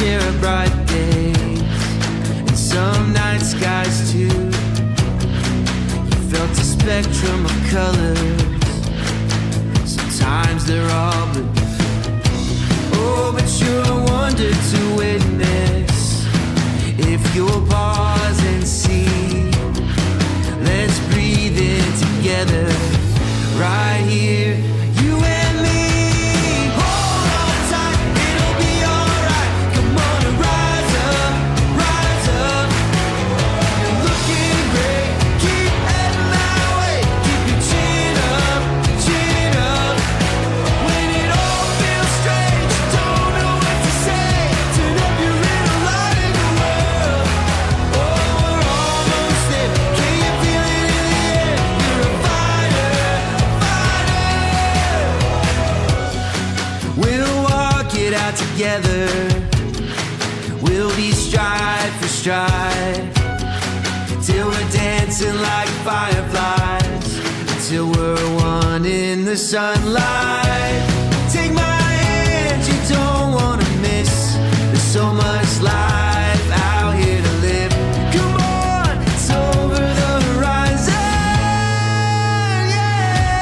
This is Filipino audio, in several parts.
share a bright day and some night skies too. You felt a spectrum of colors. Sometimes they're all blue. Oh, but you're a wonder to witness. If you'll pause and see, let's breathe in together, right here, you and me. Hold on tight, it'll be alright. Come on and rise up, rise up. You're looking great, keep heading that way. Keep your chin up, chin up. When it all feels strange, don't know what to say. Turn up your little light in the world. Oh, we're almost there. Can you feel it in the air? You're a fighter, fighter. We'll walk it out together. We'll be stride for stride, till we're dancing like fireflies, till we're one in the sunlight. Take my hand, you don't wanna miss. There's so much life out here to live. Come on, it's over the horizon, yeah.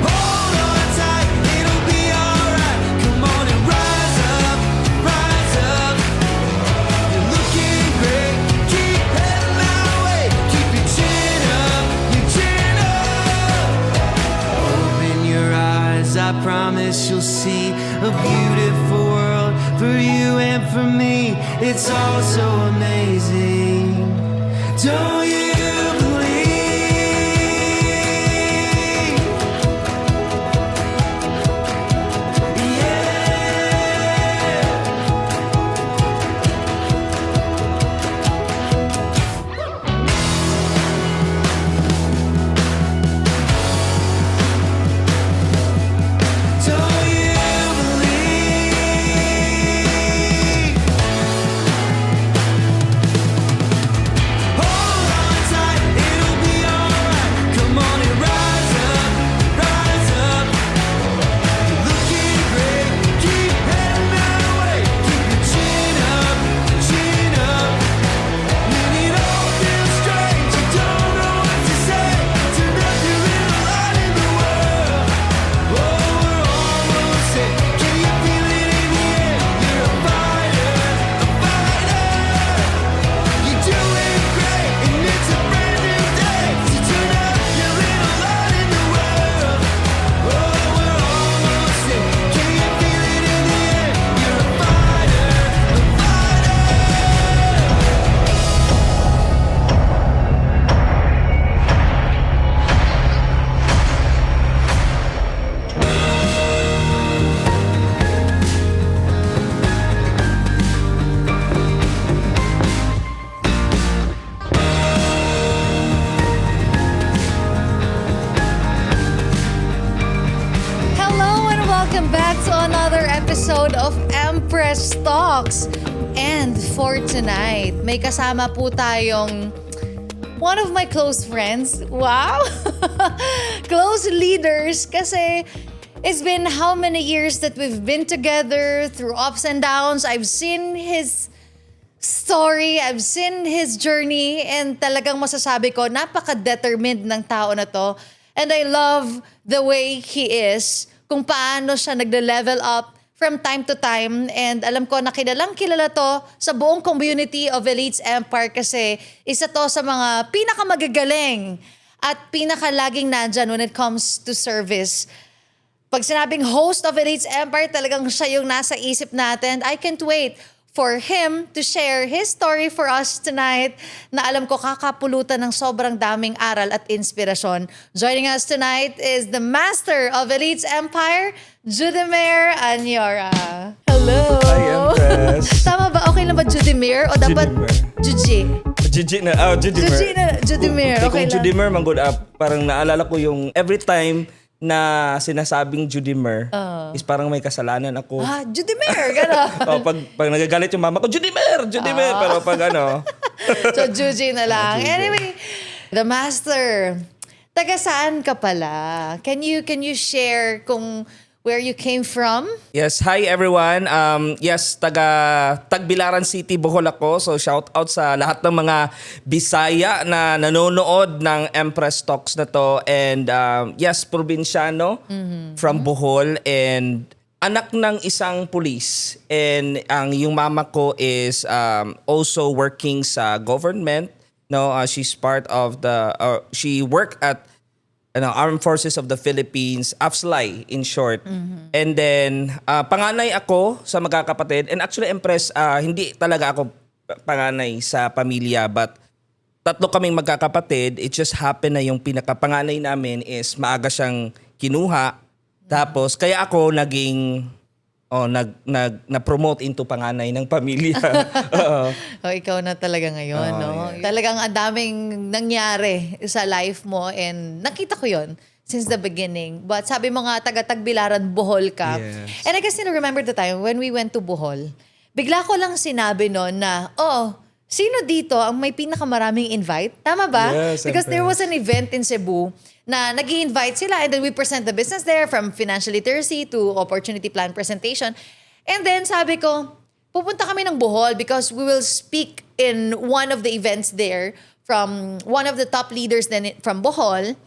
Hold on tight, it'll be alright. Come on and rise up, rise up. You're looking great, keep heading that way. Keep your chin up, your chin up. Open your eyes, I promise you'll see a beautiful world for you and for me. It's all so amazing. Don't you believe? Yeah. Don't you believe? Hold on tight, it'll be alright. Come on and rise up, rise up. You're looking great, keep heading that way. Keep your chin up, chin up. When it all feels strange, you don't know what to say. Turn up your little light in the world. Oh, we're almost there. Can you feel it in the air? You're a fighter, a fighter. You're doing great, and it's a brand new day. So turn up your little light in the world. Oh, we're almost there. Can you feel it in the air? You're a fighter, a fighter. Hello and welcome back to another episode of Empress Talks. And for tonight, may kasama po tayong one of my close friends. Wow! Close leaders kasi it's been how many years that we've been together through ups and downs. I've seen his story, I've seen his journey, and talagang masasabi ko, napaka-determined ng tao na to. And I love the way he is, kung paano siya nagle-level up from time to time. And alam ko na kilala to sa buong community of Elites Empire kasi isa to sa mga pinakamagagaling at pinakalaging nandyan when it comes to service. Pag sinabing host of Elites Empire, talagang siya yung nasa isip natin. I can't wait for him to share his story for us tonight na alam ko kakapulutan ng sobrang daming aral at inspirasyon. Joining us tonight is the master of Elites Empire, Judimar Anyora. Hello! Hi, Empress. Tama ba? Okay lang ba Judimar? O dapat Juji? Juji na, Judimar. Judimar. Okay Kung lang. Judimar, manggod up, parang naalala ko yung every time na sinasabing Judimar is parang may kasalanan ako. Ah, Judimar, gano'n. Pag nagagalit yung mama ko, Judimar! Pero pag ano... So, Juji na lang. Anyway, the master, taga saan ka pala? Can you share kung where you came from. Yes, hi everyone. Yes, taga Tagbilaran City, Bohol ako. So shout out sa lahat ng mga Bisaya na nanonood ng Empress Talks na to. And yes, probinsyano from Bohol and anak ng isang pulis. And yung mama ko is also working sa government. No, she's part of she worked at Armed Forces of the Philippines, AFSLI in short. And then, panganay ako sa magkakapatid. And actually, Empress, hindi talaga ako panganay sa pamilya. But tatlo kaming magkakapatid. It just happened na yung pinakapanganay namin is maaga siyang kinuha. Tapos, kaya ako naging na-promote into panganay ng pamilya. Oo. Ikaw na talaga ngayon, no? yeah. Talagang ang daming nangyari sa life mo and nakita ko yon since the beginning. But sabi mo nga, taga-Tagbilaran, Bohol ka. Yes. And I can still remember the time when we went to Bohol. Bigla ko lang sinabi noon na, sino dito ang may pinakamaraming invite? Tama ba? Yes, Because there Empress. was an event in Cebu na nag-i-invite sila and then we present the business there from financial literacy to opportunity plan presentation. And then sabi ko, pupunta kami ng Bohol because we will speak in one of the events there from one of the top leaders then from Bohol.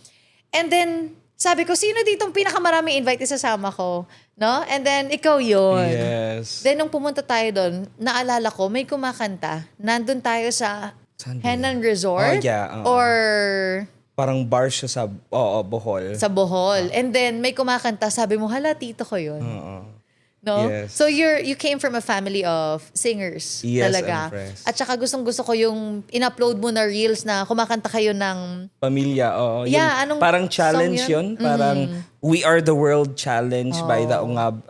And then sabi ko, sino ditong pinakamaraming invite isasama ko? No? And then ikaw yun. Yes. Then nung pumunta tayo doon, naalala ko, may kumakanta. Nandun tayo sa Saan ba Henan Resort. Oh, yeah, Or Parang bar siya sa Bohol. sa Bohol. And then may kumakanta, sabi mo, hala, tito ko yun. No? Yes. So you came from a family of singers Yes, talaga. Empress. At saka gustong-gusto ko yung in-upload mo na reels na kumakanta kayo ng Pamilya, oo. Yeah, Yun, anong parang song challenge yun? yun. Parang We Are the World Challenge by the Ungab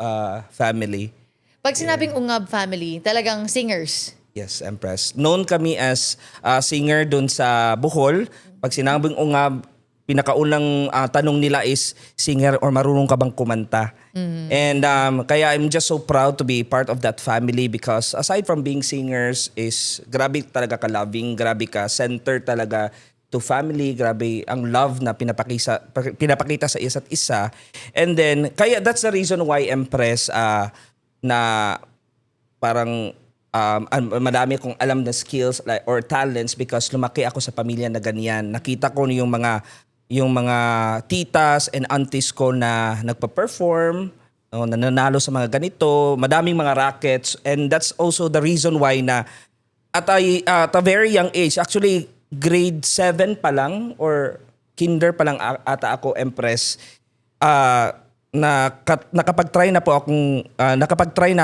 family. pag sinabing Ungab family, talagang singers. Yes, Empress. Known kami as singer dun sa Bohol. Pag sinabing Ungab, pinakaunang tanong nila is singer or marunong ka bang kumanta? And kaya I'm just so proud to be part of that family because aside from being singers is grabe talaga ka-loving, grabe ka center talaga to family, grabe ang love na pinapakita sa isa't isa. And then kaya that's the reason why Empress na parang madami akong alam na skills or talents because lumaki ako sa pamilya na ganyan. Nakita ko yung mga titas and aunties ko na nagpa-perform, na nanalo sa mga ganito, madaming mga rackets, and that's also the reason why na at a very young age, actually grade 7 pa lang or kinder pa lang ata ako, Empress, nakapag-try na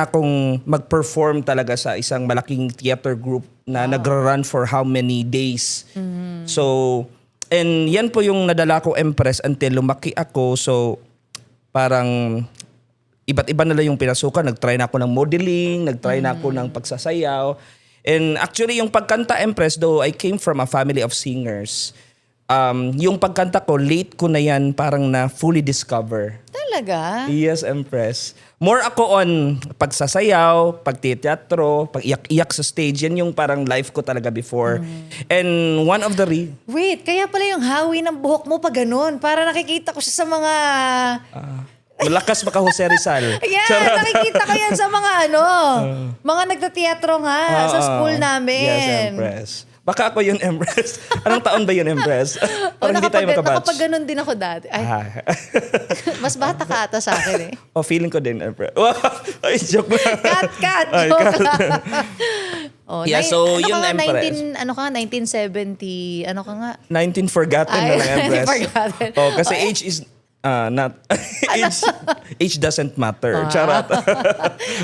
akong mag-perform talaga sa isang malaking theater group na nagra-run for how many days. So, and yan po yung nadala ko, Empress, until lumaki ako. So, parang iba't iba na lang yung pinasukan. Nag-try na ako ng modeling, nag-try na ako ng pagsasayaw. And actually, yung pagkanta, Empress, though I came from a family of singers, yung pagkanta ko, late ko na yan parang na fully discover. Talaga? Yes, Empress. More ako on pagsasayaw, pagteatro, pag-iyak-iyak sa stage. Yan yung parang life ko talaga before. And one of the Wait, kaya pala yung hawi ng buhok mo pa ganun. Para nakikita ko siya sa mga... malakas maka Jose Rizal. Yeah, nakikita ko yan sa mga mga nagtateatro nga sa school namin. Yes, Empress. Baka ako yun, Empress. Anong taon ba yun, Empress? Parang hindi tayo magkabatch. Nakapag-ganon din ako dati. Ay, mas bata ka ata sa akin eh. Feeling ko din, Empress. Ay, joke lang. Cut! Ay, Joke cut. lang. Yeah, so yun, Empress. 1970, ano ka nga? 19 forgotten na lang, Empress. Forgotten. Kasi age is not... age doesn't matter. Charot.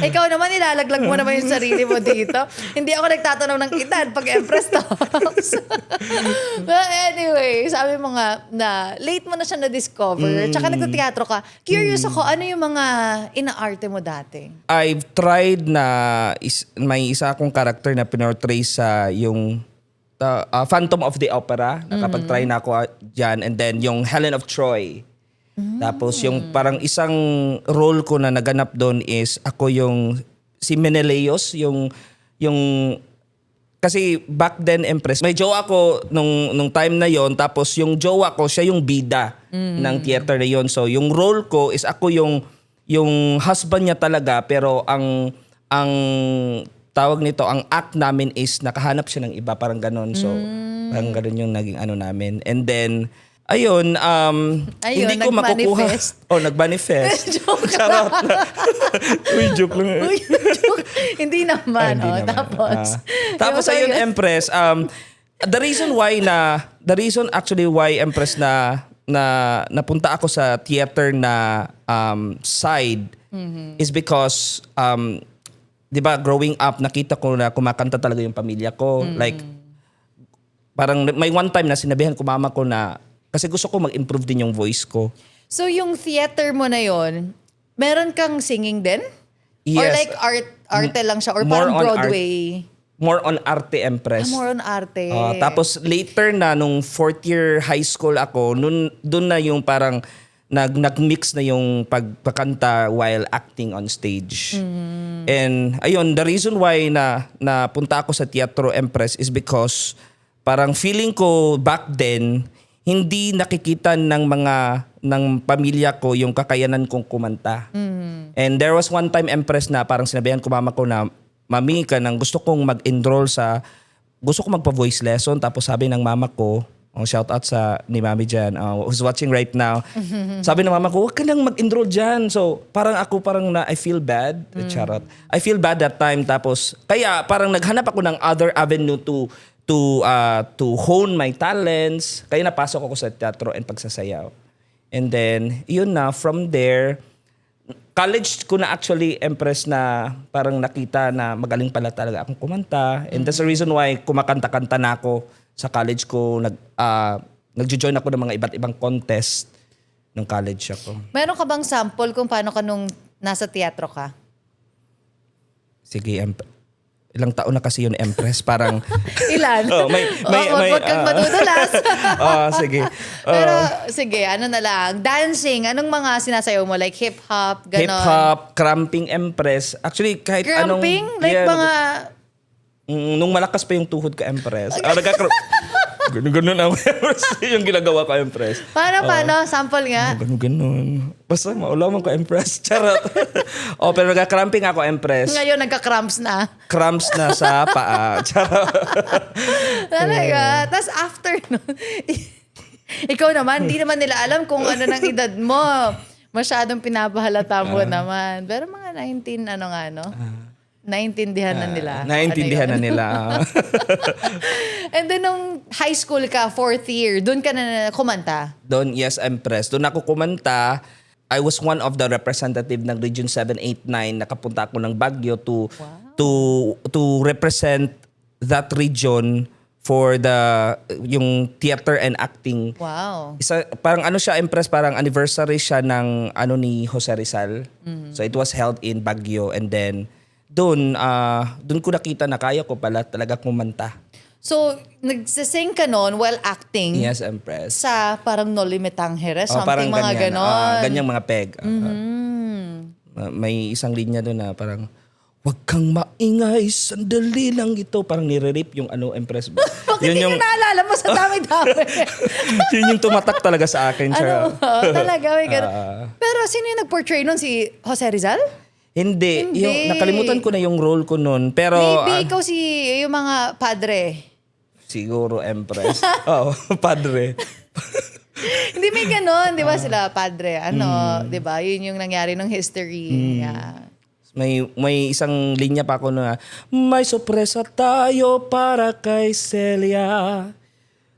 Ikaw naman, ilalaglag mo naman yung sarili mo dito. Hindi ako nagtatanong ng edad pag Empress Talks. But anyway, sabi mo nga na late mo na siya na-discover. Tsaka nagtateatro ka. Curious ako, ano yung mga ina-arte mo dati? I've tried na may isa akong character na pinortray sa yung Phantom of the Opera. Nakapag-try na ako dyan. And then yung Helen of Troy. Tapos yung parang isang role ko na naganap doon is ako yung si Menelaos, yung kasi back then, Empress, may jowa ko nung time na yon. Tapos yung jowa ko, siya yung bida ng theater na yon. So yung role ko is ako yung yung husband niya talaga, pero ang tawag nito, ang act namin is nakahanap siya ng iba, parang ganon. So, parang ganon yung naging ano namin. And then, ayun, hindi ko makukuha. nag-manifest. Nag-manifest. Joke Charot na. Uy, joke lang. Uy, joke. Hindi naman. Hindi oh. naman. Tapos, Tapos so ayun, yun. Empress, the reason actually why Empress na napunta ako sa theater na side is because 'di ba, growing up nakita ko na kumakanta talaga yung pamilya ko. Like parang may one time na sinabihan ko mama ko na kasi gusto ko mag-improve din yung voice ko. So yung theater mo na yon, meron kang singing din? Or Yes. like arte lang siya? Or More parang on Broadway? More on arte, Empress. More on arte. Tapos later na nung fourth year high school ako, doon na yung parang nag-mix na yung pagkakanta while acting on stage. And ayun, the reason why na punta ako sa Teatro Empress is because parang feeling ko back then hindi nakikita ng pamilya ko yung kakayanan kong kumanta. And there was one time, Empress, na parang sinabihan ko mama ko na, Mami, gusto kong mag-enroll gusto ko magpa-voice lesson. Tapos sabi ng mama ko, shout out ni Mami dyan, who's watching right now. Sabi ng mama ko, huwag ka nang mag-enroll dyan. So parang I feel bad. Charot. I feel bad that time. Tapos kaya parang naghanap ako ng other avenue to hone my talents. Kaya napasok ako sa teatro and pagsasayaw. And then, yun na, from there, college ko na actually, Empress, na parang nakita na magaling pala talaga akong kumanta. And that's the reason why kumakanta-kanta na ako sa college ko. Nag-join ako ng mga iba't ibang contest nung college ako. Meron ka bang sample kung paano ka nung nasa teatro ka? Sige, ilang taon na kasi yun, Empress. Parang... Ilan? Huwag kang madudulas. Sige. Pero sige, ano na lang. Dancing, anong mga sinasayaw mo? Like hip-hop, ganon? Hip-hop, cramping, Empress. Actually, kahit Cramping? anong... Like Yeah, mga... nung malakas pa yung tuhod ko, Empress. Ganun ang Empress. Yung ginagawa ko, Empress. Paano? Sample nga. Ganun. Basta maulaman ko, Empress. Charot. Pero nagka-cramping ako, Empress. Ngayon, nagka-cramps na. Cramps na sa paa. Charot. Talaga. Tapos after nun, ikaw naman, di naman nila alam kung ano ng edad mo. Masyadong pinapahalata mo naman. Pero mga 19, naintindihan na nila. Naintindihan na nila. And then nung high school ka, fourth year, doon ka na kumanta? Doon, yes, Empress. Doon ako kumanta. I was one of the representative ng Region 789. Nakapunta ako ng Baguio to represent that region for yung theater and acting. Wow. Parang siya, Empress, parang anniversary siya ng ni Jose Rizal. So it was held in Baguio, and then doon ko nakita na kaya ko pala talaga kumanta. So, nagsising ka noon while acting? Yes, Empress. Sa parang No Limit Tangere, Parang something mga ganyan. ganon. Ganyang mga peg. May isang linya doon na parang, "Wag kang maingay, sandali lang ito." Parang nire-rip yung Empress. Bakit hindi ko naalala mo sa dami-dami? Yun yung tumatak talaga sa akin. Talaga, may ganon. Pero sino yung nag-portray nun? Si Jose Rizal? Hindi. Hindi. Nakalimutan ko na yung role ko noon. Pero Maybe ikaw yung mga padre. siguro, Empress. Padre. Hindi, may ganon. Di ba sila padre? Di ba? Yun yung nangyari ng history. Yeah. May isang linya pa ako na, "May sorpresa tayo para kay Celia.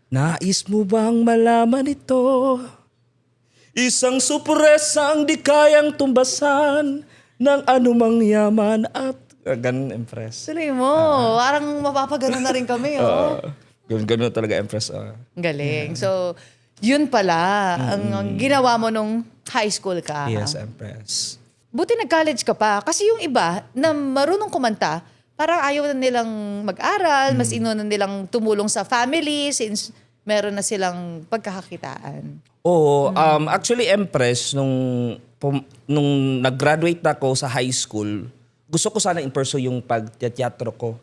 Nais mo bang malaman ito? Isang sorpresang di kayang tumbasan ng anumang yaman at..." Ganun, Empress. Tuloy mo. Parang mapapagano na rin kami. Ganun talaga, Empress. Galing. So, yun pala ang ginawa mo nung high school ka. Yes, Empress. Buti nag-college ka pa. Kasi yung iba na marunong kumanta, parang ayaw na nilang mag-aral, mas inuna nilang tumulong sa family since meron na silang pagkakakitaan. Oo. Actually, Empress, nung nag-graduate ako sa high school, gusto ko sana i-pursue yung pag-teatro ko.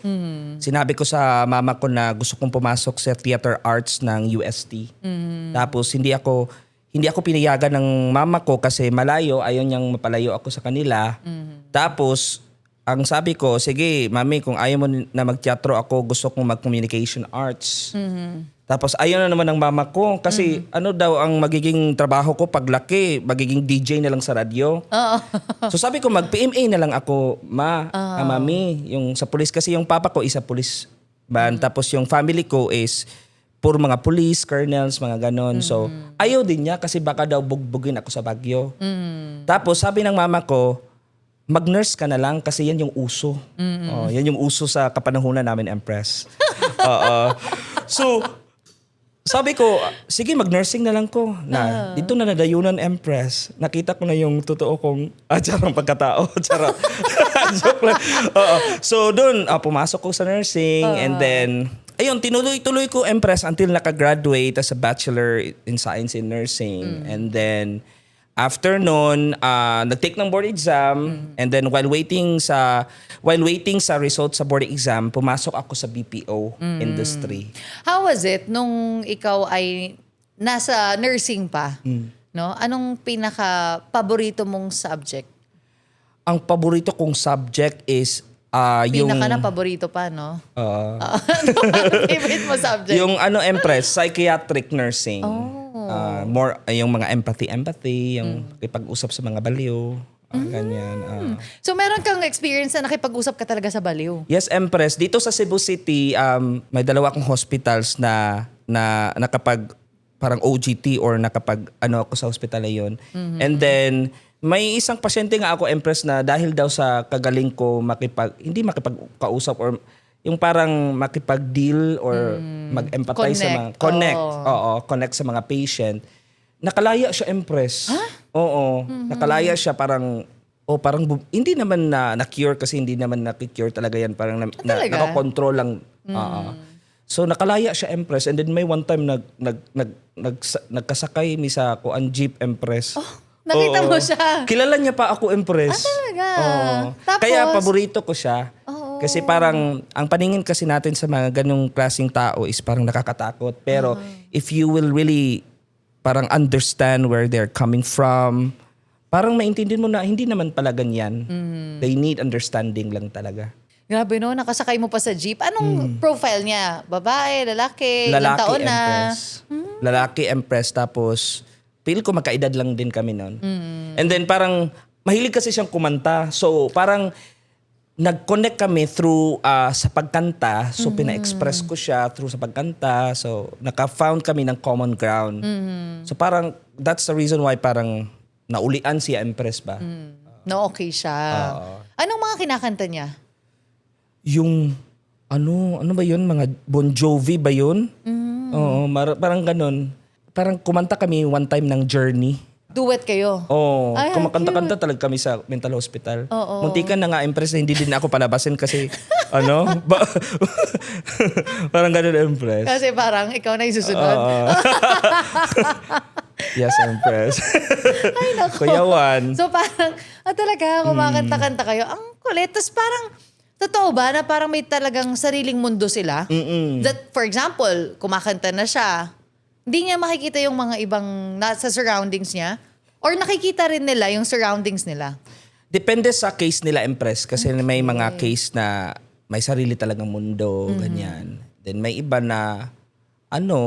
Sinabi ko sa mama ko na gusto kong pumasok sa theater arts ng UST. Tapos hindi ako hindi ako pinayagan ng mama ko kasi malayo, ayaw niyang mapalayo ako sa kanila. Tapos, ang sabi ko, sige, mami, kung ayaw mo na magteatro ako, gusto kong mag-communication arts. Tapos ayaw na naman ng mama ko kasi ano daw ang magiging trabaho ko paglaki, magiging DJ na lang sa radyo. Oo. So sabi ko mag-PMA na lang ako, mami, yung sa pulis kasi yung papa ko isa pulis ban, tapos yung family ko is puro mga police, colonels, mga ganon. So, ayaw din niya kasi baka daw bugbugin ako sa Baguio. Tapos, sabi ng mama ko, mag-nurse ka na lang kasi yan yung uso. Oh, yan yung uso sa kapanahunan namin, Empress. Oo. So, sabi ko, sige, mag-nursing na lang ko. Dito na nadayunan, Empress. Nakita ko na yung totoo kong charang pagkatao. Charot. Joke lang. Oo. So, doon, pumasok ko sa nursing and then, ayun, tinuloy-tuloy ko, Empress, until nakagraduate as a Bachelor in Science in Nursing. And then, after nun, nag-take ng board exam. And then, while waiting sa results sa board exam, pumasok ako sa BPO industry. How was it nung ikaw ay nasa nursing pa? No? Anong pinaka-paborito mong subject? Ang paborito kong subject is yung... Pinaka na paborito pa, no? Ano favorite mo subject? Yung Empress, psychiatric nursing. More yung mga empathy, yung ipag-usap sa mga baliw. Ganyan. So meron kang experience na nakipag-usap ka talaga sa baliw? Yes, Empress. Dito sa Cebu City, may dalawa akong hospitals na nakapag parang OGT or nakapag ako sa hospital na yun. And then, may isang pasyente nga ako, Empress, na dahil daw sa kagaling ko hindi makipagkausap or yung parang makipag-deal or mag-empathize sa mga... Connect. Connect sa mga patient. Nakalaya siya, Empress. Oo. Nakalaya siya parang... hindi naman na-cure kasi hindi naman na-cure talaga yan. Parang nakakontrol lang. So nakalaya siya, Empress. And then may one time nagkasakay mi sa jeep, Empress. Nakita mo siya? Kilala niya pa ako, Empress. Talaga? Tapos? Kaya paborito ko siya. Kasi parang, ang paningin kasi natin sa mga ganong klaseng tao is parang nakakatakot. Pero if you will really parang understand where they're coming from, parang maintindihan mo na hindi naman pala ganyan. They need understanding lang talaga. Grabe no, nakasakay mo pa sa jeep. Anong profile niya? Babae, lalaki, ilang Lalaki, taon na? Empress. Lalaki, Empress. Tapos, feel ko magkaedad lang din kami noon. And then parang, mahilig kasi siyang kumanta. So parang, nag-connect kami through sa pagkanta. So pina-express ko siya through sa pagkanta. So naka-found kami ng common ground. So parang, that's the reason why parang, naulian si Empress ba? No, okay siya. Anong mga kinakanta niya? Yung, ano ba yun? Mga Bon Jovi ba yun? Oo, parang ganun. Parang kumanta kami one time ng Journey. Duet kayo? Oo, Ay, kumakanta-kanta talaga kami sa mental hospital. Oo. Muntikan na nga, Empress, na hindi din ako palabasin kasi, parang ganun, Empress. Kasi parang ikaw na yung susunod. Yes, Empress. Ay, naku. Kuya Juan. So parang, talaga, kumakanta-kanta kayo. Ang kulit. Tapos parang, totoo ba na parang may talagang sariling mundo sila? That, for example, kumakanta na siya, hindi niya makikita yung mga ibang nasa surroundings niya? Or nakikita rin nila yung surroundings nila? Depende sa case nila, Empress. Kasi may mga case na may sarili talagang mundo, ganyan. Then may iba na,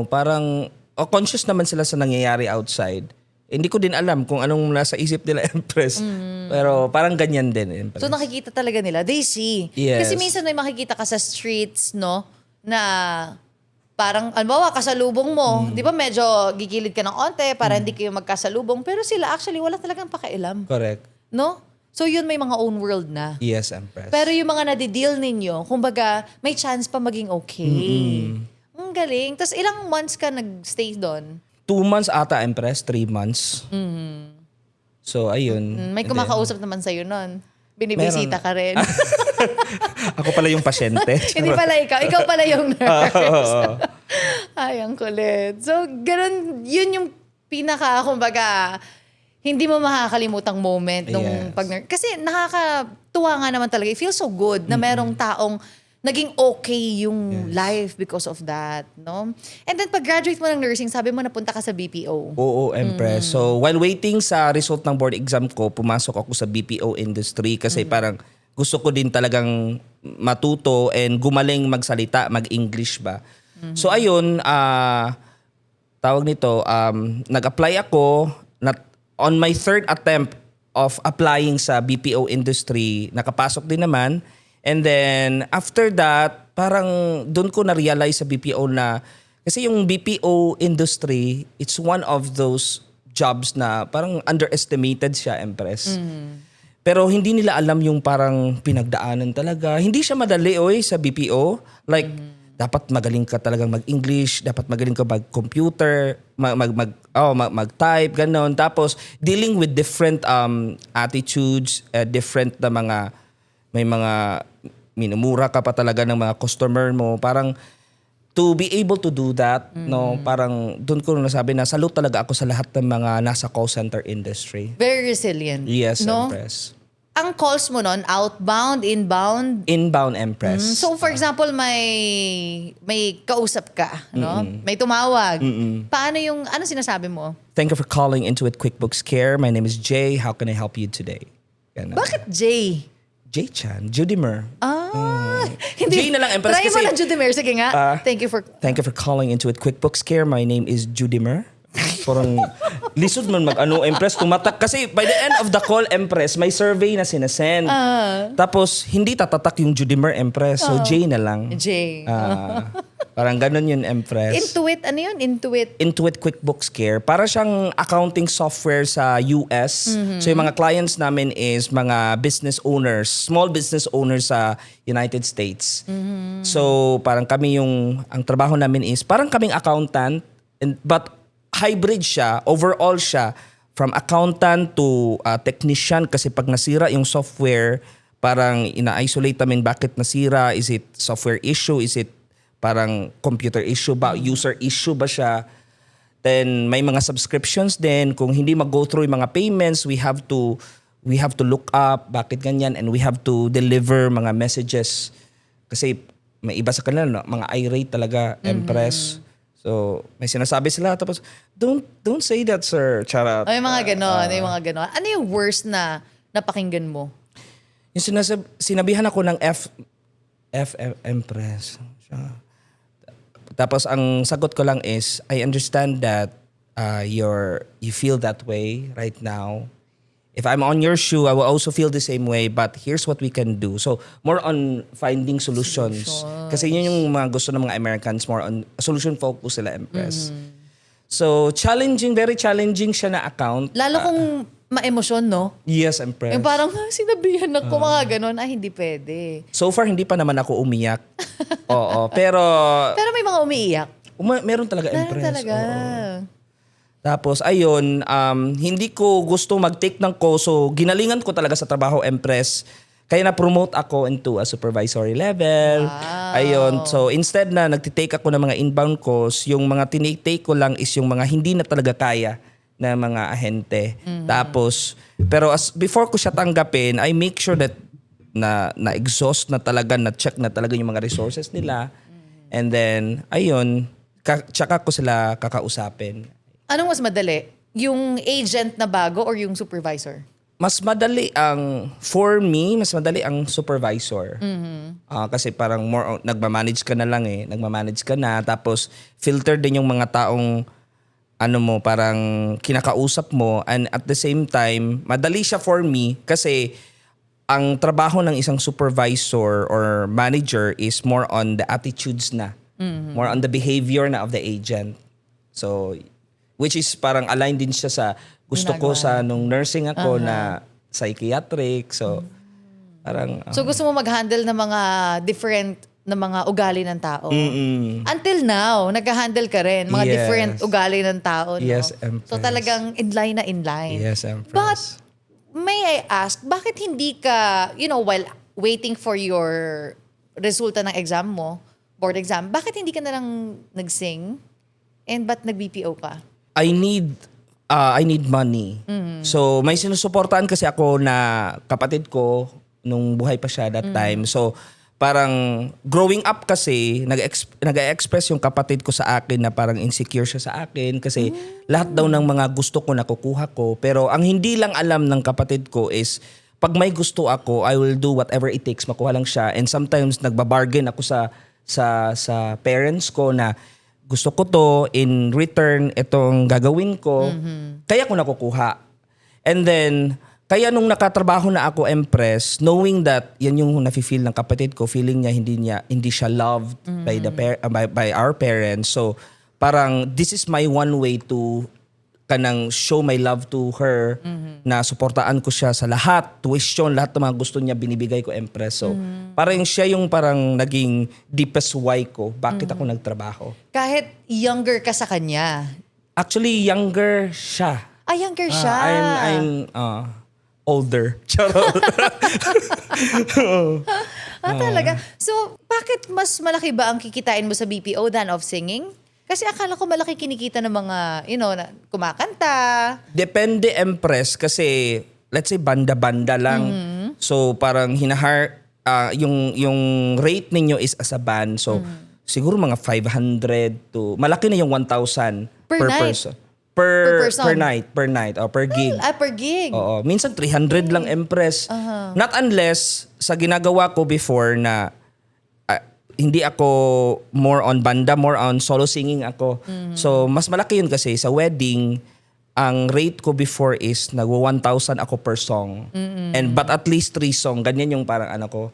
parang, conscious naman sila sa nangyayari outside. Hindi ko din alam kung anong nasa isip nila, Empress. Pero parang ganyan din, Empress. So nakikita talaga nila. They see. Yes. Kasi minsan may makikita ka sa streets, no? Na parang, albawa, kasalubong mo. Di ba medyo gigilid ka ng onte para hindi kayo magkasalubong. Pero sila actually wala talagang pakialam. Correct. No? So yun may mga own world na. Yes, Empress. Pero yung mga nadideal ninyo, kumbaga, may chance pa maging okay. Ang galing. Tapos ilang months ka nag-stay doon? 2 months ata, Empress. 3 months. So, ayun. May And kumakausap naman sa'yo nun. Binibisita ka rin. Ako pala yung pasyente. Hindi pala ikaw. Ikaw pala yung nurse. Ay, ang kulit. So, ganun, yun yung pinaka, kumbaga, hindi mo makakalimutang moment nung Yes. pag Kasi nakakatuwa nga naman talaga. It feels so good na merong taong naging okay yung life because of that, no? And then pag-graduate mo ng nursing, sabi mo napunta ka sa BPO. Oo, Empress. So, while waiting sa result ng board exam ko, pumasok ako sa BPO industry kasi parang gusto ko din talagang matuto and gumaling magsalita, mag-English ba. So, ayun, tawag nito, nag-apply ako on my third attempt of applying sa BPO industry. Nakapasok din naman. And then, after that, parang doon ko na-realize sa BPO na, kasi yung BPO industry, it's one of those jobs na parang underestimated siya, Empress. Pero hindi nila alam yung parang pinagdaanan talaga. Hindi siya madali, sa BPO. Like, dapat magaling ka talagang mag-English, dapat magaling ka mag-computer, mag-type, ganon. Tapos, dealing with different attitudes, different na may mga minumura ka pa talaga ng mga customer mo. Parang to be able to do that, no, parang doon ko nasabi na salute talaga ako sa lahat ng mga nasa call center industry. Very resilient. Yes, no? Empress. Ang calls mo nun, outbound, inbound? Inbound, Empress. So for example, may kausap ka, no? May tumawag. Paano ano sinasabi mo? Thank you for calling Intuit QuickBooks Care. My name is Jay. How can I help you today? Ganun. Bakit Jay? Jay Chan, Judymer. Hindi. Jay na lang, Empress, Try mo kasi- na Judymer. Sige nga. Thank you for... Thank you for calling Intuit QuickBooks Care. My name is Judymer. Parang lisod man Empress, tumatak. Kasi by the end of the call, Empress, may survey na sinasend. Tapos, hindi tatatak yung Judymer, Empress. So, Jay na lang. Jay. Parang ganun yun, Empress. Intuit, ano yun? Intuit. Intuit QuickBooks Care. Para siyang accounting software sa US. So yung mga clients namin is mga business owners, small business owners sa United States. So parang kami ang trabaho namin is parang kaming accountant, but hybrid siya, overall siya, from accountant to technician kasi pag nasira yung software, parang ina-isolate namin bakit nasira. Is it software issue? Is it parang computer issue ba, user issue ba siya? Then may mga subscriptions din. Kung hindi mag-go through yung mga payments, we have to look up bakit ganyan and we have to deliver mga messages. Kasi may iba sa kanila, no? Mga irate talaga, Empress. So may sinasabi sila tapos don't say that, sir. Charot. Ay, mga ganon. Ano yung worst na napakinggan mo? Yung sinabihan ako ng Empress. Tapos ang sagot ko lang is, I understand that you feel that way right now. If I'm on your shoe, I will also feel the same way. But here's what we can do. So more on finding solutions. Kasi yun yung mga gusto ng mga Americans, more on solution focus sila, Empress. So challenging, very challenging siya na account. Lalo kung ma-emosyon, no? Yes, Empress. Yung parang sinabihan ako mga ganon, hindi pwede. So far, hindi pa naman ako umiyak. Oo. Pero Pero may mga umiiyak. meron talaga, Meron Empress. talaga. Oo. Tapos, ayun, hindi ko gusto mag-take ng call. So, ginalingan ko talaga sa trabaho, Empress. Kaya na-promote ako into a supervisory level. Wow. Ayun. So, instead na nagtitake ako ng mga inbound calls, yung mga tinitake ko lang is yung mga hindi na talaga kaya na mga ahente. Tapos, pero before ko siya tanggapin, I make sure that na-exhaust na talaga, na-check na talaga yung mga resources nila. And then, ayun, tsaka ko sila kakausapin. Anong mas madali? Yung agent na bago or yung supervisor? Mas madali mas madali ang supervisor. Kasi parang more nagmamanage ka na lang nagmamanage ka na. Tapos filter din yung mga taong parang kinakausap mo. And at the same time, madali siya for me kasi ang trabaho ng isang supervisor or manager is more on the attitudes na. More on the behavior na of the agent. So, which is parang aligned din siya sa gusto ko sa nung nursing ako na psychiatric. So, parang... So gusto mo mag-handle ng mga different na mga ugali ng tao. Until now, nag-handle ka rin. Mga Yes. different ugali ng tao. No? Yes, Empress. So talagang in-line na in-line. Yes, Empress. But, may I ask, bakit hindi ka, while waiting for your resulta ng exam mo, board exam, bakit hindi ka na lang nag-sing? And ba't nag-BPO ka? I need money. So, may sinusuportahan kasi ako na kapatid ko nung buhay pa siya that time. So, parang growing up kasi nag-express yung kapatid ko sa akin na parang insecure siya sa akin kasi lahat daw ng mga gusto ko nakukuha ko. Pero ang hindi lang alam ng kapatid ko is pag may gusto ako, I will do whatever it takes makuha lang siya. And sometimes nagbabargain ako sa parents ko na gusto ko to, in return itong gagawin ko. Kaya ko nakukuha. And then kaya nung nakatrabaho na ako, Empress, knowing that yan yung nafe-feel ng kapatid ko, feeling niya hindi siya loved by our parents. So parang this is my one way to kanang show my love to her, na suportaan ko siya sa lahat, tuition, lahat ng mga gusto niya binibigay ko, Empress. So parang siya yung parang naging deepest why ko, bakit ako nagtrabaho. Kahit younger ka sa kanya. Actually, younger siya. Younger siya. I'm older. Charot. Talaga. So, bakit mas malaki ba ang kikitain mo sa BPO than of singing? Kasi akala ko malaki kinikita ng mga, na kumakanta. Depende, Empress, kasi let's say banda-banda lang. So parang yung rate ninyo is as a band. So siguro mga 500 to malaki na yung 1,000 Per night? person. Per person? Per night or per gig. Per gig. Oo, minsan 300 lang, Empress. Not unless sa ginagawa ko before na hindi ako more on banda, more on solo singing ako. So mas malaki yun kasi sa wedding, ang rate ko before is nagwa 1,000 ako per song. But at least 3 song, ganyan yung parang ko.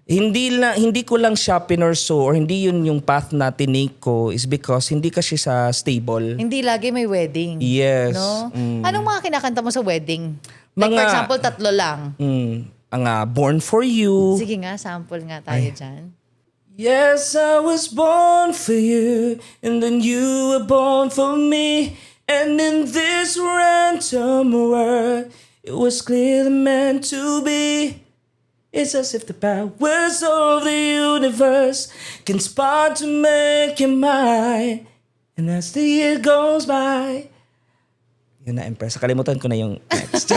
Hindi ko lang siya pinurso or hindi yun yung path na tinake ko is because hindi kasi sa stable. Hindi lagi may wedding. Yes. No? Anong mga kinakanta mo sa wedding? Like Mga- for example, 3 lang. Ang Born For You. Sige nga, sample nga tayo dyan. Yes, I was born for you, and then you were born for me. And in this random world, it was clearly meant to be. It's as if the powers of the universe conspire to make you mine. And as the year goes by... Yun na, Empress. Kalimutan ko na yung next.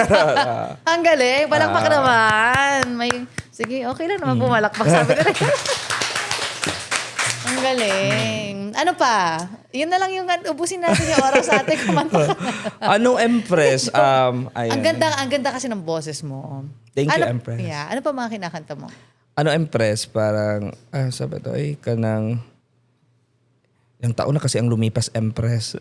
Ang galing. Palakpak naman. Sige, okay lang naman pumalakpak. Sabi ko na. Ang galing. Ano pa? Yun na lang yung ubusin natin yung oras sa atin. Kumanta ka na. Ano, Empress? Ayun. Ang ganda kasi ng boses mo. Thank you, Empress. Yeah. Ano pa mga kinakanta mo? Ano, Empress? Parang, sabi to, kanang... Ilang taon na kasi ang lumipas, Empress.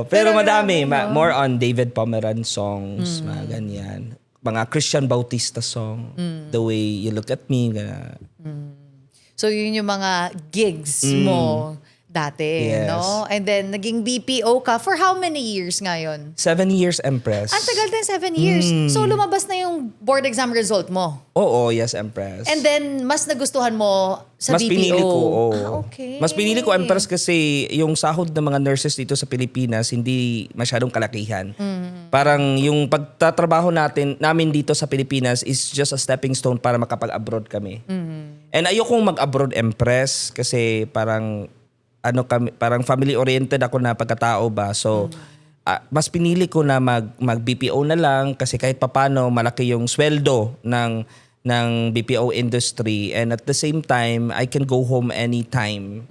Pero madami. More on David Pomeran songs, mga ganyan. Mga Christian Bautista song. The Way You Look at Me. Gana. So yun yung mga gigs mo dati, Yes. no? And then naging BPO ka for how many years ngayon? 7 years, Empress. Ang tagal din, 7 years. So lumabas na yung board exam result mo. Oo, yes, Empress. And then mas nagustuhan mo sa mas BPO. pinili ko, oo. Okay. Mas pinili ko, Empress, kasi yung sahod ng mga nurses dito sa Pilipinas hindi masyadong kalakihan. Parang yung pagtatrabaho namin dito sa Pilipinas is just a stepping stone para makapag-abroad kami. And ayokong mag-abroad, Empress, kasi parang parang family-oriented ako na pagkatao ba. So, mas pinili ko na mag-BPO na lang kasi kahit papano malaki yung sweldo ng BPO industry, and at the same time I can go home anytime.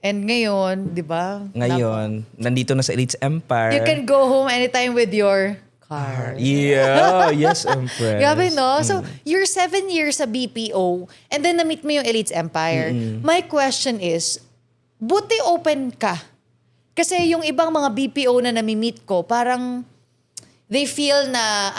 And ngayon, di ba? Ngayon, nandito na sa Elites Empire. You can go home anytime with your car. Yeah, yes, Empress. Grabe, no? So, you're 7 years sa BPO and then na-meet mo yung Elites Empire. My question is, buti open ka. Kasi yung ibang mga BPO na nami-meet ko, parang they feel na,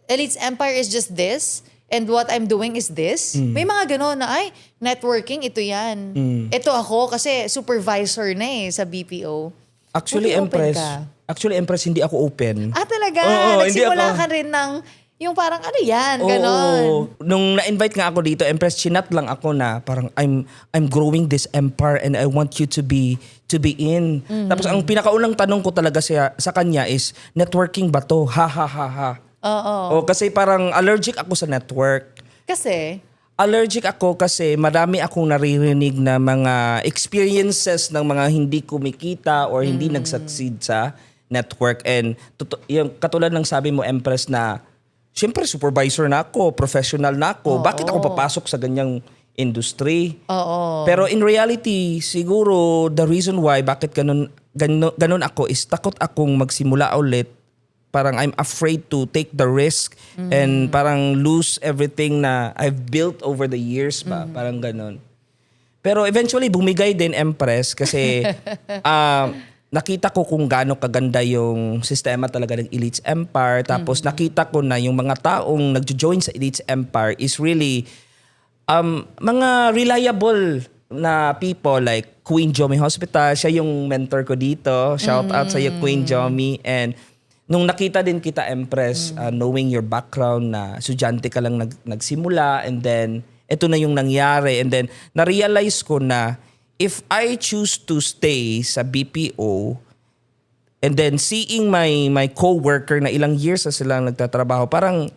Elites Empire is just this and what I'm doing is this. May mga gano'n na, networking, ito yan. Ito ako kasi supervisor na sa BPO. Actually, Buti open Empress, ka. Hindi ako open. Talaga? Oo, hindi Nagsimula ako. ka rin ng, yung parang ano yan, ganon. Oo. Nung na-invite nga ako dito, Empress, chinat lang ako na parang I'm growing this empire and I want you to be in. Tapos ang pinakaunang tanong ko talaga sa kanya is, networking ba to? Ha. Oo. Kasi parang allergic ako sa network. Kasi, Allergic ako kasi marami akong naririnig na mga experiences ng mga hindi kumikita or hindi nag-succeed sa network. And yung katulad ng sabi mo, Empress, na syempre supervisor na ako, professional na ako. Bakit ako papasok sa ganyang industry? Oo. Pero in reality, siguro the reason why bakit ganun ako is takot akong magsimula ulit. Parang I'm afraid to take the risk and parang lose everything na I've built over the years ba. Parang ganun. Pero eventually bumigay din Empress kasi nakita ko kung gaano kaganda yung sistema talaga ng Elites Empire. Tapos nakita ko na yung mga taong nagjo-join sa Elites Empire is really mga reliable na people like Queen Jomi Hospital. Siya yung mentor ko dito. Shout out sa iyo, Queen Jomi. And nung nakita din kita, Empress, knowing your background na estudyante ka lang nagsimula and then ito na yung nangyari. And then na-realize ko na if I choose to stay sa BPO and then seeing my co-worker na ilang years na silang nagtatrabaho, parang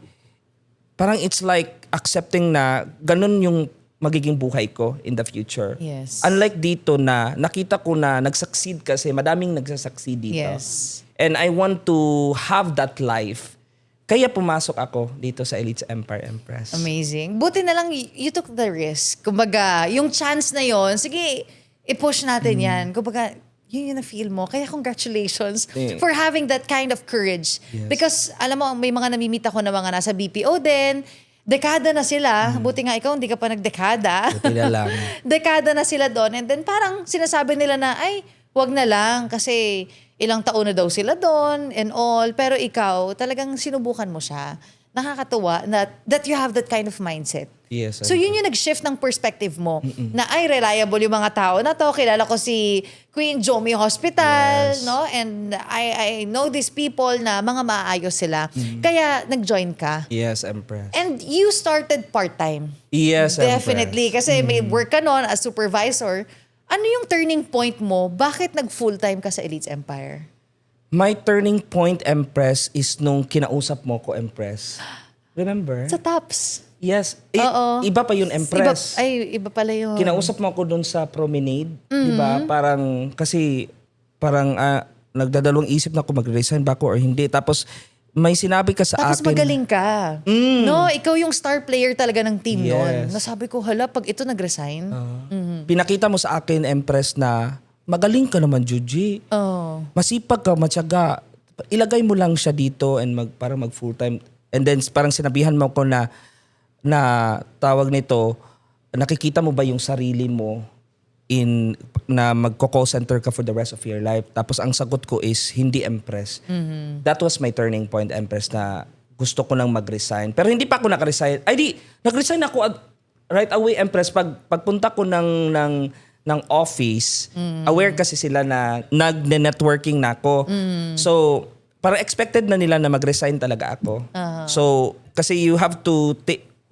it's like accepting na ganun yung magiging buhay ko in the future. Yes. Unlike dito na nakita ko na nag-succeed kasi madaming nagsa-succeed dito. Yes. And I want to have that life. Kaya pumasok ako dito sa Elites Empire, Empress. Amazing. Buti na lang you took the risk. Kumbaga, yung chance na yon, sige, i-push natin yan. Kumbaga, yun yung na-feel mo. Kaya congratulations for having that kind of courage. Yes. Because, alam mo, may mga namimit ako na mga nasa BPO din. Dekada na sila. Buti nga ikaw, hindi ka pa nagdekada. Buti na lang. Dekada na sila doon. And then parang sinasabi nila na, ay, wag na lang kasi ilang taon na daw sila doon and all. Pero ikaw, talagang sinubukan mo siya. Nakakatuwa that you have that kind of mindset. Yes. So yun yung nag-shift ng perspective mo na ay reliable yung mga tao na to. Kilala ko si Queen Jomi Hospital, Yes. no? And I know these people na mga maayos sila. Kaya nag-join ka. Yes, Empress. And you started part-time. Yes, Definitely. Empress. Kasi may work ka noon as supervisor. Ano yung turning point mo? Bakit nag-full-time ka sa Elites Empire? My turning point, Empress, is nung kinausap mo ko, Empress. Remember? Sa TOPS. Yes. Oo. Iba pa yun, Empress. Iba pala yun. Kinausap mo ako doon sa promenade, di ba? Parang, kasi, parang nagdadalawang isip na ako mag-resign ba ako or hindi. Tapos, may sinabi ka sa Tapos akin. magaling ka. No, ikaw yung star player talaga ng team Yes. nun. Nasabi ko, hala, pag ito nag-resign. Pinakita mo sa akin, Empress, na magaling ka naman, Juji. Oh. Masipag ka, matyaga. Ilagay mo lang siya dito and parang mag full-time. And then parang sinabihan mo ko na tawag nito, nakikita mo ba yung sarili mo na magko-call center ka for the rest of your life? Tapos ang sagot ko is, hindi, Empress. That was my turning point, Empress, na gusto ko nang mag-resign. Pero hindi pa ako nag-resign. Nag-resign ako right away, Empress. Pagpunta ko ng office, aware kasi sila na nag-networking na ako. So, parang expected na nila na mag-resign talaga ako. So, kasi you have to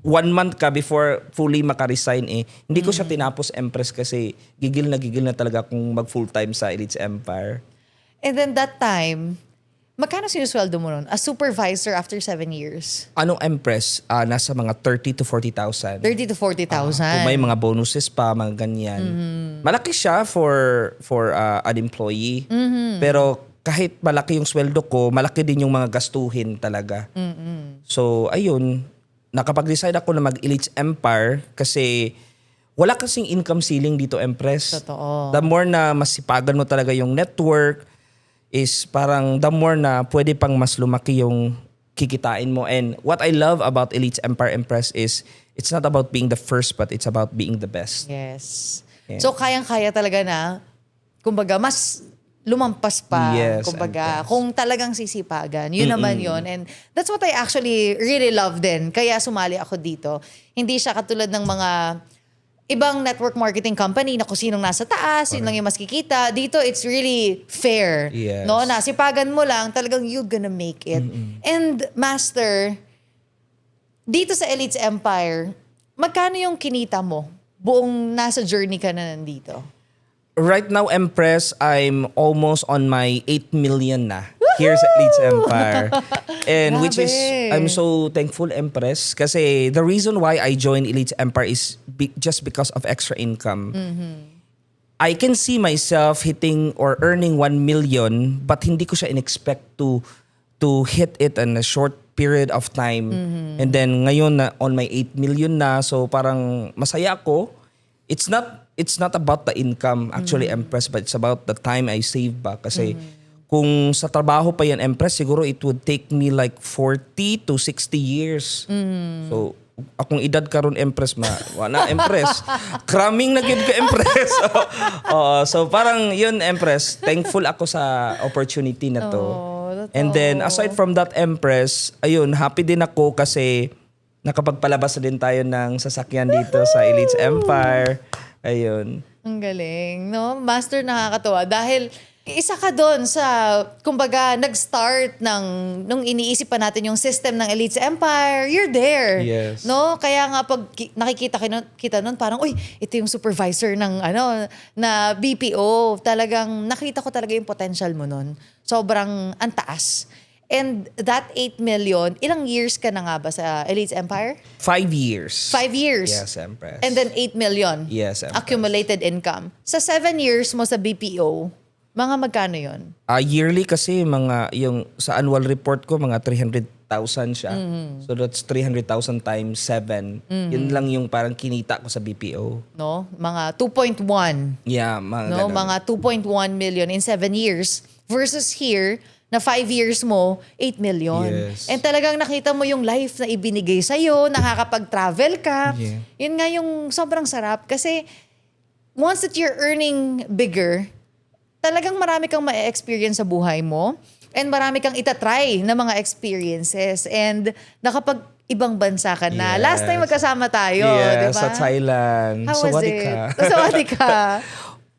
1 month ka before fully maka-resign eh. Hindi ko siya tinapos, Empress, kasi gigil na talaga akong mag-full-time sa Elites Empire. And then that time, magkano sinusweldo mo nun? As supervisor after 7 years? Anong Empress? Nasa mga 30 to 40,000. 30 to 40,000. Kung may mga bonuses pa, mga ganyan. Malaki siya for an employee. Pero kahit malaki yung sweldo ko, malaki din yung mga gastuhin talaga. So, ayun. Nakapag-decide ako na mag-Elites Empire kasi wala kasing income ceiling dito, Empress. Totoo. The more na masipagan mo talaga yung network is parang the more na pwede pang mas lumaki yung kikitain mo. And what I love about Elites Empire, Empress, is it's not about being the first but it's about being the best. Yes. Yeah. So, kayang-kaya talaga na, kumbaga, mas lumampas pa. Yes, Kumbaga, Empress. kung talagang sisipagan. Yun naman yun. And that's what I actually really love din. Kaya sumali ako dito. Hindi siya katulad ng mga ibang network marketing company na kung sinong nasa taas, sino lang yung mas kikita. Dito, it's really fair. Yes. No? Nasipagan mo lang, talagang you're gonna make it. And Master, dito sa Elites Empire, magkano yung kinita mo? Buong nasa journey ka na nandito. Right now, Empress, I'm almost on my 8 million na here sa Elites Empire. And which is, Grabe. I'm so thankful, Empress. Kasi the reason why I joined Elites Empire is just because of extra income. I can see myself hitting or earning 1 million but hindi ko siya in-expect to hit it in a short period of time. And then ngayon na on my 8 million na, so parang masaya ako. It's not about the income actually, Empress, but it's about the time I save ba. Kasi kung sa trabaho pa yan, Empress, siguro it would take me like 40 to 60 years. So akong edad karon, Empress, wala, Empress. Kraming nagib ka, Empress. So parang yun, Empress, thankful ako sa opportunity na to. And then aside from that, Empress, ayun, happy din ako kasi nakapagpalabas na din tayo ng sasakyan dito sa Elites Empire. Ayun. Ang galing, no? Master, nakakatuwa. Dahil isa ka doon sa, kumbaga, nag-start nung iniisip pa natin yung system ng Elites Empire. You're there. Yes. No? Kaya nga pag nakikita kita nun, parang, uy, ito yung supervisor ng na BPO. Talagang, nakita ko talaga yung potential mo nun. Sobrang antaas. And that 8 million, ilang years ka na nga ba sa Elites Empire? 5 years. 5 years? Yes, Empress. And then 8 million? Yes, Empress. Accumulated income. Sa 7 years mo sa BPO, mga magkano yon? Yearly kasi yung sa annual report ko mga 300,000 siya. So that's 300,000 times 7. Yun lang yung parang kinita ko sa BPO. No? Mga 2.1. Yeah, mga No? ganun. Mga 2.1 million in 7 years versus here na 5 years mo, 8 million. Yes. And talagang nakita mo yung life na ibinigay sa'yo, nakakapag-travel ka. Yeah. Yun nga yung sobrang sarap. Kasi once that you're earning bigger, talagang marami kang ma-experience sa buhay mo and marami kang itatry na mga experiences and nakapag ibang bansa ka na. Yes. Last time magkasama tayo, di Yeah, ba? sa Thailand. How was Sawadee it? ka. Sawadee ka.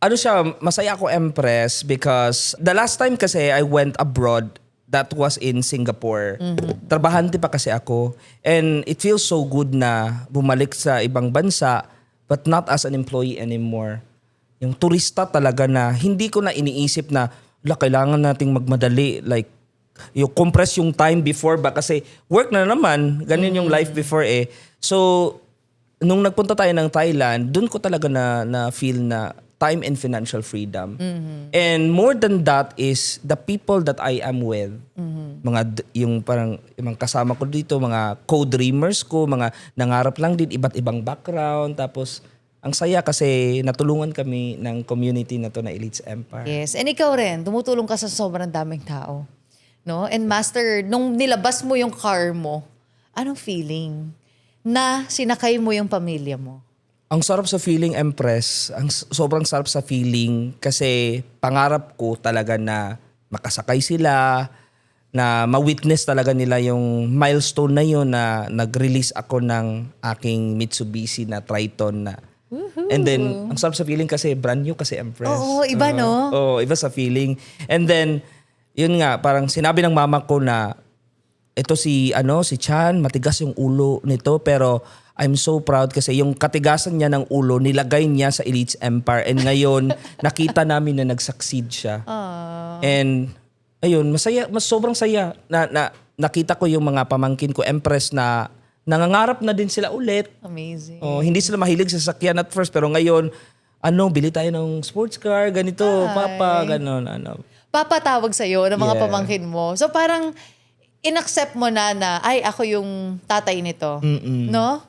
Ano siya, masaya ako, Empress, because the last time kasi I went abroad, that was in Singapore. Trabahante pa kasi ako. And it feels so good na bumalik sa ibang bansa, but not as an employee anymore. Yung turista talaga na hindi ko na iniisip na kailangan nating magmadali, like yung compress yung time before ba kasi work na naman, ganyan yung life before eh. So nung nagpunta tayo ng Thailand, dun ko talaga na feel na time and financial freedom. And more than that is the people that I am with. Yung parang yung kasama ko dito, mga co-dreamers ko, mga nangarap lang din iba't ibang background, tapos ang saya kasi natulungan kami ng community na to na Elites Empire. Yes. And ikaw rin, tumutulong ka sa sobrang daming tao. No? And Master, nung nilabas mo yung car mo, anong feeling na sinakay mo yung pamilya mo? Ang sarap sa feeling, Empress. Sobrang sarap sa feeling kasi pangarap ko talaga na makasakay sila, na ma-witness talaga nila yung milestone na yun na nag-release ako ng aking Mitsubishi na Triton na. And then, ang sarap sa feeling kasi brand new kasi, Empress. Oo, iba no? Oo, iba sa feeling. And then, yun nga, parang sinabi ng mama ko na ito si Chan, matigas yung ulo nito, pero I'm so proud kasi yung katigasan niya ng ulo, nilagay niya sa Elites Empire. And ngayon, nakita namin na nag-succeed siya. And ayun, sobrang saya na nakita ko yung mga pamangkin ko, Empress, na nangangarap na din sila ulit. Amazing. Hindi sila mahilig sa sasakyan at first, pero ngayon, bili tayo ng sports car, ganito, papa, ganon, Papa tawag sa'yo ng mga Yeah. pamangkin mo. So parang in-accept mo na ay, ako yung tatay nito. No?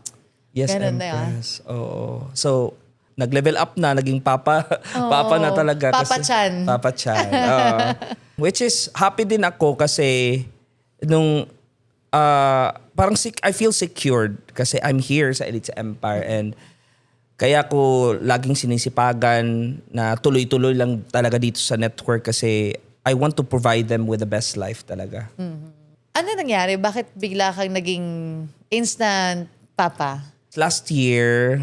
Yes, Ganun na yan. Empress. Oo. So, nag-level up na, naging papa. Papa na talaga. Papa Chan. Papa Chan. Which is, happy din ako kasi nung parang I feel secured kasi I'm here sa Elites Empire and kaya ko laging sinisipagan na tuloy-tuloy lang talaga dito sa network kasi I want to provide them with the best life talaga. Ano nangyari? Bakit bigla kang naging instant papa? Last year,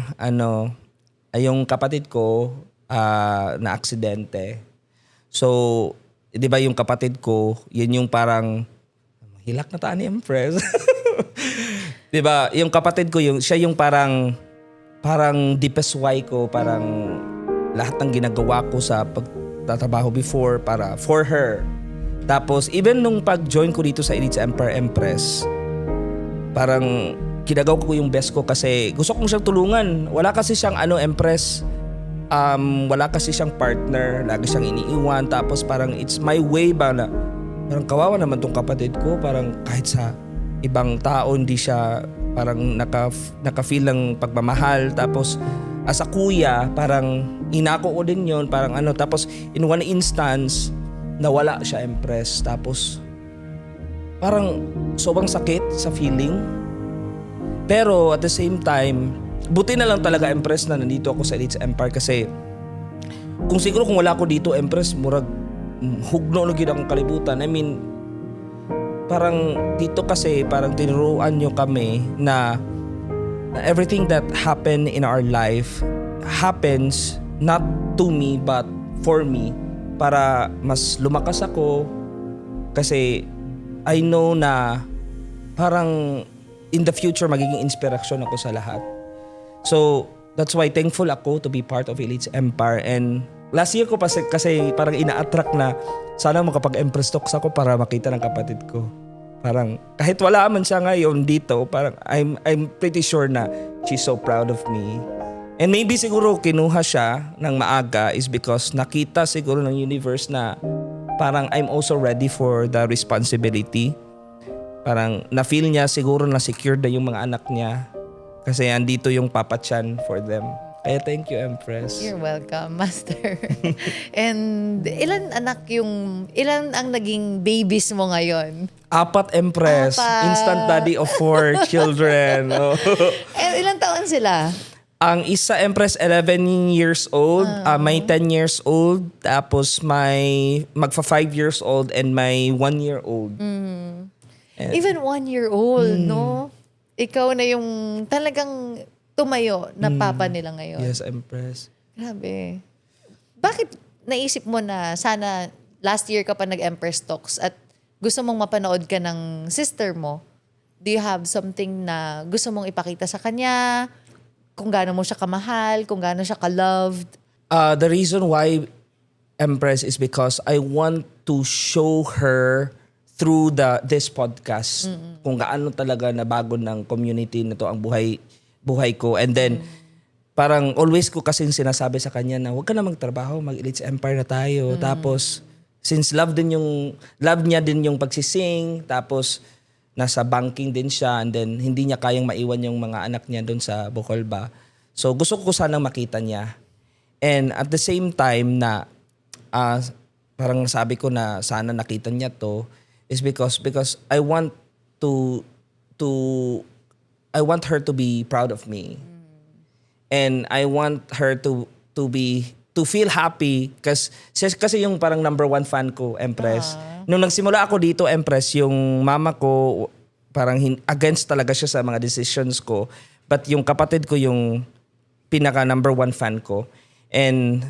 yung kapatid ko na aksidente. So, 'di ba yung kapatid ko, yun yung parang hilak na taan ni Empress. 'Di ba? Yung kapatid ko, siya yung parang deepest why ko, parang lahat ng ginagawa ko sa pagtatrabaho before para for her. Tapos even nung pag-join ko dito sa Elites Empire, Empress, parang ginagawa ko yung best ko kasi gusto kong siyang tulungan. Wala kasi siyang Empress, wala kasi siyang partner, lagi siyang iniiwan. Tapos parang it's my way ba na parang kawawa naman tong kapatid ko, parang kahit sa ibang tao, hindi siya parang naka-feel ng pagmamahal. Tapos as a kuya, parang inako ko din yun, parang ano. Tapos in one instance, nawala siya, Empress. Tapos parang sobrang sakit sa feeling. Pero at the same time, buti na lang talaga, Empress, na nandito ako sa Elites Empire. Kasi kung siguro kung wala ako dito, Empress, murag hugno lagi akong kalibutan. I mean, parang dito kasi parang tinuruan nyo kami na everything that happen in our life happens not to me but for me, para mas lumakas ako. Kasi I know na parang in the future magiging inspirasyon ako sa lahat. So that's why thankful ako to be part of Elites Empire. And last year ko kasi parang ina-attract na sana makapag-Empress Talks ako para makita ng kapatid ko. Parang kahit wala man siya ngayon dito, parang I'm pretty sure na she's so proud of me. And maybe siguro kinuha siya ng maaga is because nakita siguro ng universe na parang I'm also ready for the responsibility. Parang na-feel niya siguro na secured na yung mga anak niya kasi andito yung Papa Chan for them. Kaya thank you, Empress. You're welcome, Master. And ilan ang naging babies mo ngayon? 4, Empress. 4. Instant daddy of 4 children. Oh. And ilang taon sila? Ang isa, Empress, 11 years old. May 10 years old. Tapos may magfa 5 years old and may 1 year old. Even 1 year old, no? Ikaw na yung talagang tumayo na papa nila ngayon. Yes, Empress. Grabe. Bakit naisip mo na sana last year ka pa nag-Empress Talks at gusto mong mapanood ka ng sister mo? Do you have something na gusto mong ipakita sa kanya? Kung gaano mo siya kamahal, kung gaano siya ka-loved? The reason why, Empress, is because I want to show her through this podcast kung gaano talaga nabago ng community na to ang buhay ko. And then parang always ko kasing sinasabi sa kanya na huwag ka na magtrabaho, mag-Elites Empire na tayo. Tapos since love niya din yung pagsising, tapos nasa banking din siya, and then hindi niya kayang maiwan yung mga anak niya doon sa Bohol ba. So gusto ko sanang makita niya. And at the same time na parang sabi ko na sana nakita niya to is because I want her to be proud of me. And I want her to feel happy kasi yung parang number 1 fan ko, Empress. Nung nagsimula ako dito, Empress, yung mama ko parang against talaga siya sa mga decisions ko. But yung kapatid ko yung pinaka number 1 fan ko. And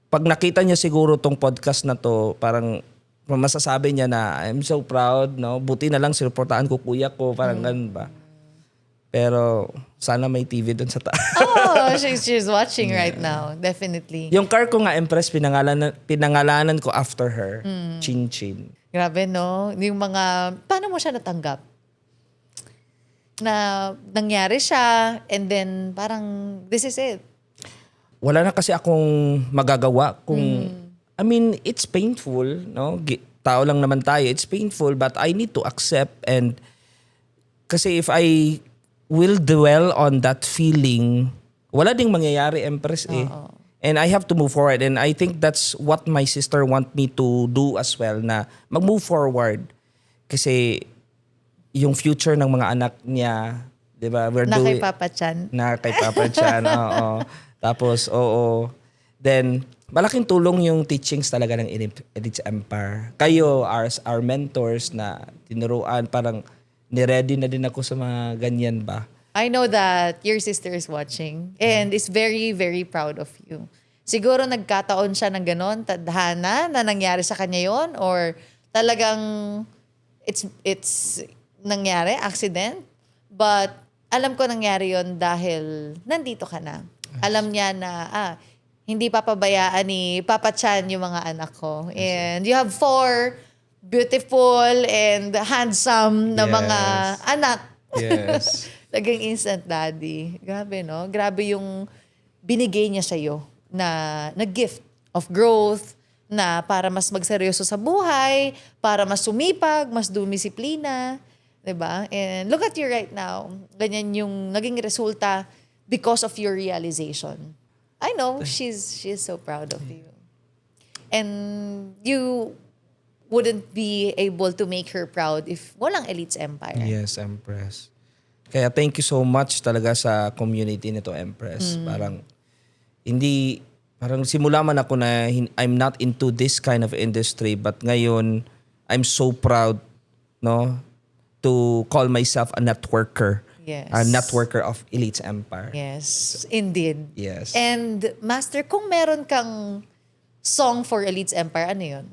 pag nakita niya siguro tong podcast na to, parang masasabi niya na I'm so proud, no? Buti na lang sinuportahan ko kuya ko, parang ganun ba. Pero sana may TV doon sa taas. Oh, she's watching right now. Definitely. Yung car ko nga, Empress, pinangalanan ko after her. Chin Chin. Grabe, no? Yung mga, paano mo siya natanggap? Na nangyari siya and then parang this is it. Wala na kasi akong magagawa kung I mean, it's painful, no? Tao lang naman tayo. It's painful, but I need to accept. And kasi if I will dwell on that feeling, wala ding mangyayari, Empress, eh. And I have to move forward. And I think that's what my sister want me to do as well, na mag-move forward. Kasi yung future ng mga anak niya, di ba? Kay Papa Chan. Na kay Papa Chan, oo. Tapos, oo. Then, malaking tulong yung teachings talaga ng Elites Empire. Kayo, our mentors na tinuruan, parang niready na din ako sa mga ganyan ba. I know that your sister is watching and is very, very proud of you. Siguro nagkataon siya ng ganon, tadhana na nangyari sa kanya yon, or talagang it's nangyari, accident. But alam ko nangyari yon dahil nandito ka na. Alam niya na, hindi papabayaan ni Papa Chan yung mga anak ko. And you have 4 beautiful and handsome na mga anak. Yes. Naging instant daddy. Grabe, no? Grabe yung binigay niya sa'yo na gift of growth, na para mas magseryoso sa buhay, para mas sumipag, mas dumisiplina. 'Diba? And look at you right now. Ganyan yung naging resulta because of your realization. I know she's so proud of you. And you wouldn't be able to make her proud if walang Elites Empire. Yes, Empress. Kaya thank you so much talaga sa community nito, Empress. Parang simula man ako na I'm not into this kind of industry, but ngayon I'm so proud, no, to call myself a networker. Yes. A networker of Elites Empire. Yes, indeed. Yes. And Master, kung meron kang song for Elites Empire, ano yun?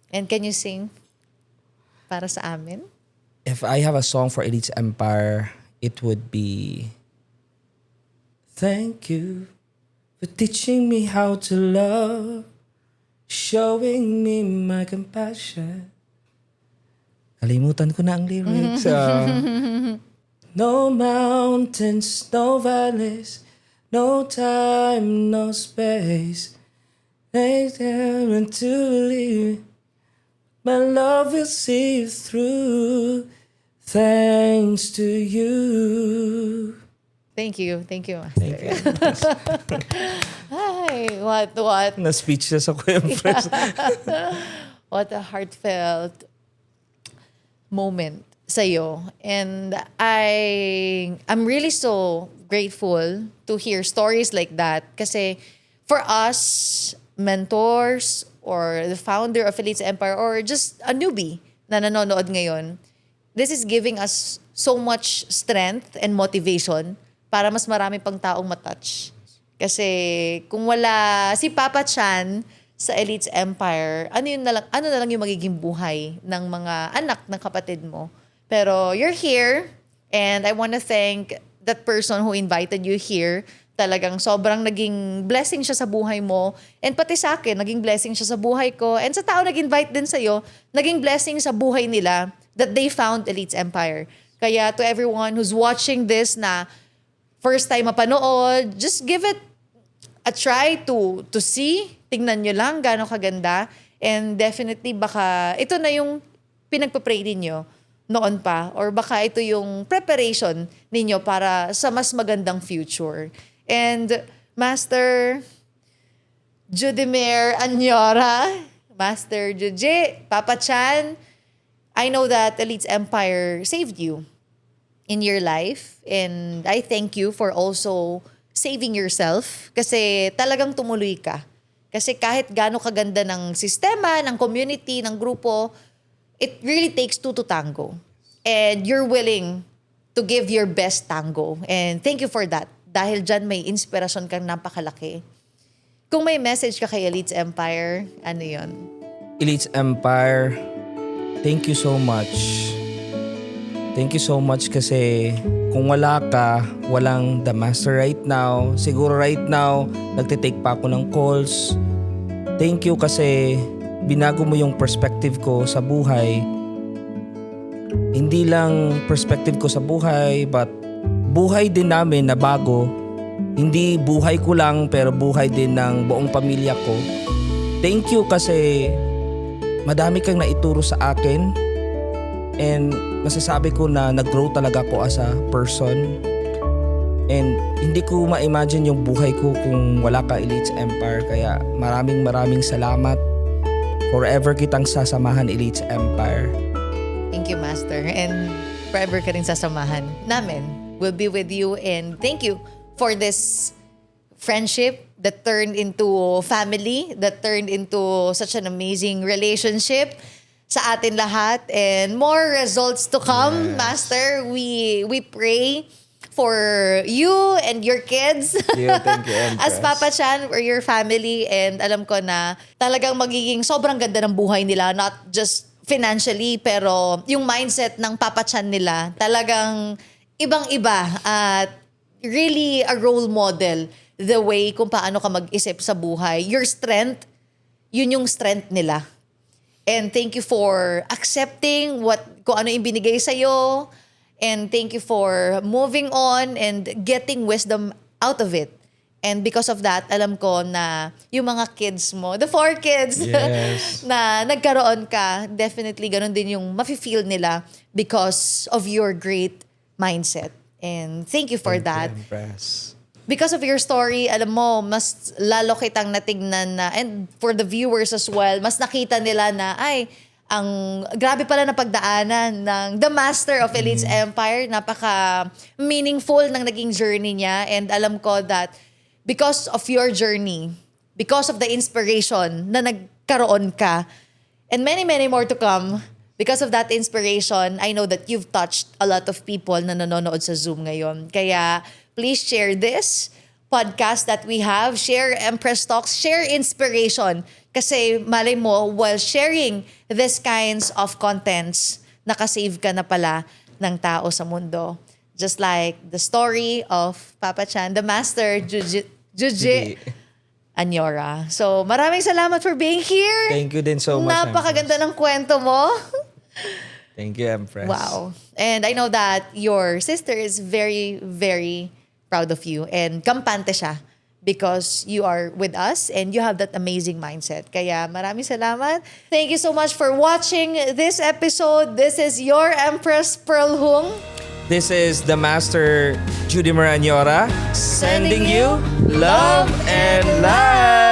And can you sing para sa amin? If I have a song for Elites Empire, it would be Thank you for teaching me how to love, showing me my compassion. Kalimutan ko na ang lyrics. No mountains, no valleys, no time, no space. They turn to leave. My love will see you through. Thanks to you. Thank you, Master. Thank you. Ay, what? Na-speechless ako, Empress. What a heartfelt moment sa'yo. And I'm really so grateful to hear stories like that. Kasi for us, mentors, or the founder of Elites Empire, or just a newbie na nanonood ngayon, this is giving us so much strength and motivation para mas marami pang taong matouch. Kasi kung wala si Papa Chan sa Elites Empire, ano na lang yung magiging buhay ng mga anak ng kapatid mo. Pero you're here, and I want to thank that person who invited you here. Talagang sobrang naging blessing siya sa buhay mo. And pati sa akin, naging blessing siya sa buhay ko. And sa tao nag-invite din sa'yo, naging blessing sa buhay nila that they found Elites Empire. Kaya to everyone who's watching this na first time mapanood, just give it a try to see. Tingnan nyo lang gaano kaganda. And definitely baka ito na yung pinagpa-pray ninyo noon pa, or baka ito yung preparation ninyo para sa mas magandang future. And Master Judimar Anyora, Master Juji, Papa Chan, I know that Elites Empire saved you in your life, and I thank you for also saving yourself kasi talagang tumuloy ka. Kasi kahit gaano kaganda ng sistema, ng community, ng grupo, it really takes two to tango. And you're willing to give your best tango. And thank you for that. Dahil dyan may inspirasyon kang napakalaki. Kung may message ka kay Elites Empire, ano yon? Elites Empire, thank you so much. Thank you so much kasi kung wala ka, walang The Master right now. Siguro right now, nagtitake pa ako ng calls. Thank you kasi binago mo yung perspective ko sa buhay. Hindi lang perspective ko sa buhay, but buhay din namin na bago. Hindi buhay ko lang, pero buhay din ng buong pamilya ko. Thank you kasi madami kang naituro sa akin. And masasabi ko na nag-grow talaga ako as a person. And hindi ko ma-imagine yung buhay ko kung wala ka Elites Empire. Kaya maraming salamat. Forever kitang sasamahan, Elites Empire. Thank you, Master. And forever ka rin sasamahan namin. We'll be with you, and thank you for this friendship that turned into family, that turned into such an amazing relationship sa atin lahat, and more results to come. Yes. Master, we pray for you and your kids. Thank you, As Papa Chan or your family, and alam ko na talagang magiging sobrang ganda ng buhay nila, not just financially, pero yung mindset ng Papa Chan nila talagang ibang-iba at really a role model the way kung paano ka mag-isip sa buhay. Your strength, yun yung strength nila. And thank you for accepting kung ano yung binigay sa'yo. And thank you for moving on and getting wisdom out of it. And because of that, alam ko na yung mga kids mo, the 4 kids Yes. na nagkaroon ka, definitely ganun din yung mafe-feel nila because of your great mindset. And thank you for that. Empress. Because of your story, alam mo, mas lalo kitang natignan na, and for the viewers as well, mas nakita nila na, ay, ang grabe pala na pagdaanan ng The Master of Elites Empire. Napaka meaningful ng naging journey niya. And alam ko that because of your journey, because of the inspiration na nagkaroon ka, and many, many more to come, because of that inspiration, I know that you've touched a lot of people na nanonood sa Zoom ngayon. Kaya please share this podcast that we have. Share Empress Talks. Share inspiration. Kasi malay mo, while sharing these kinds of contents, nakasave ka na pala ng tao sa mundo. Just like the story of Papa Chan, the Master Juji Anyora. So maraming salamat for being here. Thank you din so much, Napakaganda ng kwento mo. Thank you, Empress. Wow. And I know that your sister is very, very proud of you. And kampante siya because you are with us and you have that amazing mindset. Kaya maraming salamat. Thank you so much for watching this episode. This is your Empress Pearl Hung. This is the Master Judy Maranyora sending you love and light.